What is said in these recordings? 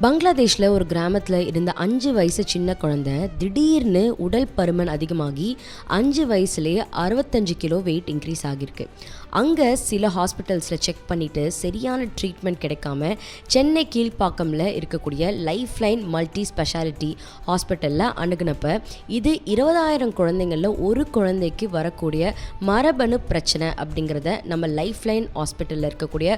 பங்களாதேஷில் ஒரு கிராமத்தில் இருந்த 5 வயசு சின்ன குழந்தை திடீர்னு உடல் பருமன் அதிகமாகி 5 வயசுலேயே 65 கிலோ வெயிட் இன்க்ரீஸ் ஆகியிருக்கு. அங்கே சில ஹாஸ்பிட்டல்ஸில் செக் பண்ணிவிட்டு சரியான ட்ரீட்மெண்ட் கிடைக்காம சென்னை கீழ்ப்பாக்கமில் இருக்கக்கூடிய லைஃப் லைன் மல்டி ஸ்பெஷாலிட்டி ஹாஸ்பிட்டலில் அணுகுனப்ப இது 20,000 குழந்தைங்களில் ஒரு குழந்தைக்கு வரக்கூடிய மரபணு பிரச்சனை அப்படிங்கிறத நம்ம லைஃப் லைன் ஹாஸ்பிட்டலில் இருக்கக்கூடிய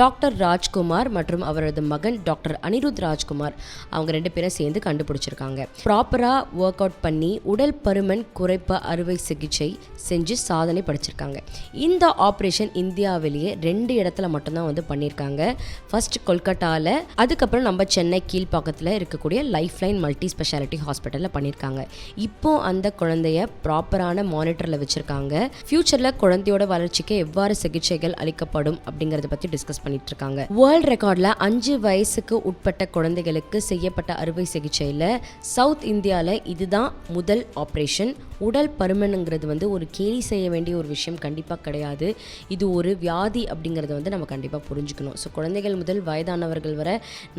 டாக்டர் ராஜ்குமார் மற்றும் அவரது மகன் டாக்டர் அனிருத் ராஜ்குமார் அவங்க 2 பேரும் சேர்ந்து கண்டுபிடிச்சிருக்காங்க. ப்ராப்பராக ஒர்க் அவுட் பண்ணி உடல் பருமன் குறைப்ப அறுவை சிகிச்சை செஞ்சு சாதனை படைச்சிருக்காங்க. இந்த ஆப்ரேஷன் இந்தியாவிலேயே 2 இடத்துல மட்டும்தான் பண்ணியிருக்காங்க. ஃபர்ஸ்ட் கொல்கட்டாவில், அதுக்கப்புறம் நம்ம சென்னை கீழ்ப்பாக்கத்தில் இருக்கக்கூடிய லைஃப் லைன் மல்டி ஸ்பெஷாலிட்டி ஹாஸ்பிட்டலில் பண்ணியிருக்காங்க. இப்போ அந்த குழந்தைய ப்ராப்பரான மானிட்டரில் வச்சுருக்காங்க. ஃபியூச்சரில் குழந்தையோட வளர்ச்சிக்கு எவ்வாறு சிகிச்சைகள் அளிக்கப்படும் அப்படிங்கிறத பற்றி டிஸ்கஸ் பண்ணிட்டு இருக்காங்க. வேர்ல்ட் ரெக்கார்டில் 5 வயசுக்கு உட்பட்ட குழந்தைகளுக்கு செய்யப்பட்ட அறுவை சிகிச்சையில் சவுத் இந்தியாவில் இதுதான் முதல் ஆப்ரேஷன். உடல் பருமனுங்கிறது ஒரு கேலி செய்ய வேண்டிய ஒரு விஷயம் கண்டிப்பாக கிடையாது. இது ஒரு வியாதி அப்படிங்கிறத நம்ம கண்டிப்பாக புரிஞ்சுக்கணும். ஸோ குழந்தைகள் முதல் வயதானவர்கள் வர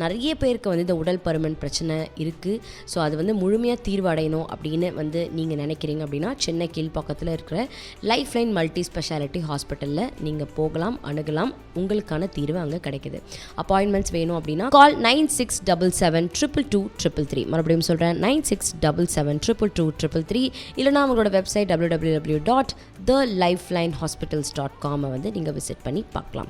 நிறைய பேருக்கு இந்த உடல் பருமன் பிரச்சனை இருக்குது. ஸோ அது முழுமையாக தீர்வடையணும் அப்படின்னு நீங்கள் நினைக்கிறீங்க அப்படின்னா சென்னை கீழ்ப்பாக்கத்தில் இருக்கிற லைஃப் லைன் மல்டி ஸ்பெஷாலிட்டி ஹாஸ்பிட்டலில் நீங்கள் போகலாம், அணுகலாம். உங்களுக்கான தீர்வு அங்கே கிடைக்குது. அப்பாயின்மெண்ட்ஸ் வேணும் அப்படின்னா கால் 9677222333. மறுபடியும் சொல்கிறேன், 9677222333. இல்லைனா அவங்களோட வெப்சைட் www.thelifeline.hospitals.com நீங்கள் விசிட் பண்ணி பார்க்கலாம்.